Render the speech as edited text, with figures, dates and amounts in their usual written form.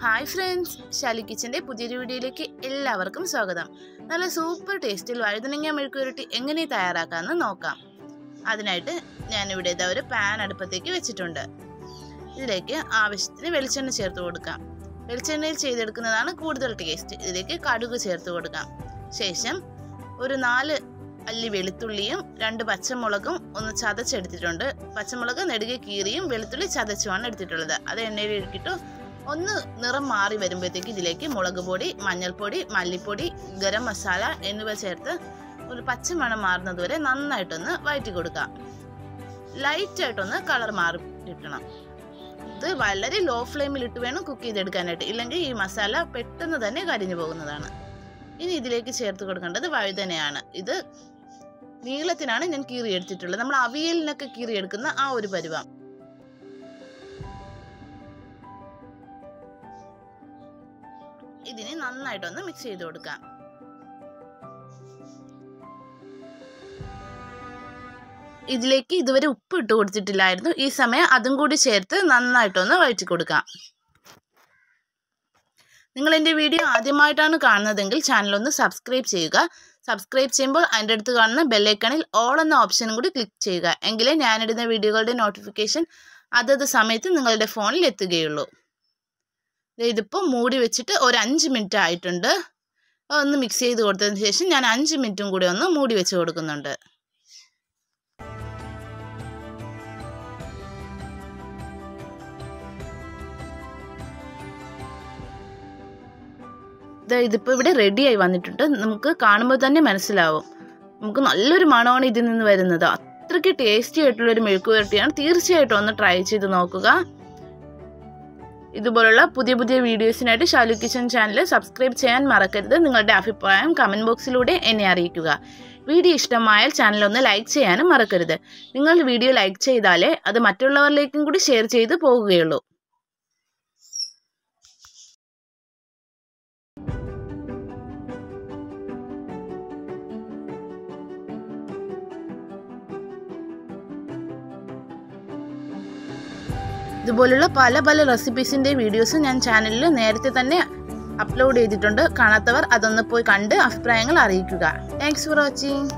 Hi friends, Shali കിച്ചൻ്റെ പുതിയൊരു വീഡിയോയിലേക്ക് എല്ലാവർക്കും സ്വാഗതം. നല്ല സൂപ്പർ ടേസ്റ്റിൽ വഴുതനങ്ങ മെഴുക്കുവരട്ടി എങ്ങനെ തയ്യാറാക്കാമെന്ന് നോക്കാം. അതിനായിട്ട് ഞാനിവിടെ ഒരു പാൻ അടുപ്പത്തേക്ക് വെച്ചിട്ടുണ്ട്. ഇതിലേക്ക് ആവശ്യത്തിന് വെളിച്ചെണ്ണ ചേർത്ത് കൊടുക്കാം. വെളിച്ചെണ്ണയിൽ ചെയ്തെടുക്കുന്നതാണ് കൂടുതൽ ടേസ്റ്റ്. ഇതിലേക്ക് കടുക് ചേർത്ത് കൊടുക്കാം. ശേഷം ഒരു 4 അല്ലി വെളുത്തുള്ളിയും 2 പച്ചമുളകും ഒന്ന് ചതച്ചെടുത്തിട്ടുണ്ട്. പച്ചമുളക് നെടുകെ കീറിയും വെളുത്തുള്ളി ചതച്ചുമാണ് എടുത്തിട്ടുള്ളത്. അത് എണ്ണയിൽ ഇട്ടിട്ട് ഒന്ന് നിറം മാറി വരുമ്പോഴത്തേക്ക് ഇതിലേക്ക് മുളക് പൊടി, മഞ്ഞൾപ്പൊടി, മല്ലിപ്പൊടി, ഗരം മസാല എന്നിവ ചേർത്ത് ഒരു പച്ചമണം മാറുന്നത് വരെ നന്നായിട്ടൊന്ന് വഴറ്റി കൊടുക്കാം. ലൈറ്റായിട്ടൊന്ന് കളർ മാറി കിട്ടണം. ഇത് വളരെ ലോ ഫ്ലെയിമിൽ ഇട്ട് വേണം കുക്ക് ചെയ്തെടുക്കാനായിട്ട്, ഇല്ലെങ്കിൽ ഈ മസാല പെട്ടെന്ന് തന്നെ കരിഞ്ഞു പോകുന്നതാണ്. ഇനി ഇതിലേക്ക് ചേർത്ത് കൊടുക്കേണ്ടത് വഴുതനയാണ്. ഇത് നീളത്തിനാണ് ഞാൻ കീറിയെടുത്തിട്ടുള്ളത്. നമ്മൾ അവിയലിനൊക്കെ കീറിയെടുക്കുന്ന ആ ഒരു പരുവം. ഇതിനെ നന്നായിട്ടൊന്ന് മിക്സ് ചെയ്ത് കൊടുക്കാം. ഇതിലേക്ക് ഇതുവരെ ഉപ്പ് ഇട്ട് കൊടുത്തിട്ടില്ലായിരുന്നു. ഈ സമയം അതും കൂടി ചേർത്ത് നന്നായിട്ടൊന്ന് വഴറ്റി കൊടുക്കാം. നിങ്ങൾ എൻ്റെ വീഡിയോ ആദ്യമായിട്ടാണ് കാണുന്നതെങ്കിൽ ചാനലൊന്ന് സബ്സ്ക്രൈബ് ചെയ്യുക. സബ്സ്ക്രൈബ് ചെയ്യുമ്പോൾ അതിൻ്റെ അടുത്ത് കാണുന്ന ബെല്ലൈക്കണിൽ ഓൾ എന്ന ഓപ്ഷനും കൂടി ക്ലിക്ക് ചെയ്യുക. എങ്കിലേ ഞാനിടുന്ന വീഡിയോകളുടെ നോട്ടിഫിക്കേഷൻ അതത് സമയത്ത് നിങ്ങളുടെ ഫോണിൽ എത്തുകയുള്ളൂ. ഇതിപ്പോൾ മൂടി വെച്ചിട്ട് ഒരു 5 മിനിറ്റ് ആയിട്ടുണ്ട്. ഒന്ന് മിക്സ് ചെയ്ത് കൊടുത്തതിന് ശേഷം ഞാൻ 5 മിനിറ്റും കൂടി ഒന്ന് മൂടി വെച്ച് കൊടുക്കുന്നുണ്ട്. ഇതിപ്പോൾ ഇവിടെ റെഡിയായി വന്നിട്ടുണ്ട്. നമുക്ക് കാണുമ്പോൾ തന്നെ മനസ്സിലാവും. നമുക്ക് നല്ലൊരു മണമാണ് ഇതിൽ നിന്ന് വരുന്നത്. അത്രയ്ക്ക് ടേസ്റ്റി ആയിട്ടുള്ളൊരു മെഴുക്കുവരട്ടിയാണ്. തീർച്ചയായിട്ടും ഒന്ന് ട്രൈ ചെയ്ത് നോക്കുക. ഇതുപോലുള്ള പുതിയ പുതിയ വീഡിയോസിനായിട്ട് ഷാലു കിച്ചൻ ചാനൽ സബ്സ്ക്രൈബ് ചെയ്യാൻ മറക്കരുത്. നിങ്ങളുടെ അഭിപ്രായം കമൻറ്റ് ബോക്സിലൂടെ എന്നെ അറിയിക്കുക. വീഡിയോ ഇഷ്ടമായാൽ ചാനലൊന്ന് ലൈക്ക് ചെയ്യാനും മറക്കരുത്. നിങ്ങൾ വീഡിയോ ലൈക്ക് ചെയ്താലേ അത് മറ്റുള്ളവരിലേക്കും കൂടി ഷെയർ ചെയ്ത് പോകുകയുള്ളൂ. ഇതുപോലുള്ള പല പല റെസിപ്പീസിൻ്റെ വീഡിയോസ് ഞാൻ ചാനലിൽ നേരത്തെ തന്നെ അപ്ലോഡ് ചെയ്തിട്ടുണ്ട്. കാണാത്തവർ അതൊന്ന് പോയി കണ്ട് അഭിപ്രായങ്ങൾ അറിയിക്കുക. Thanks for watching.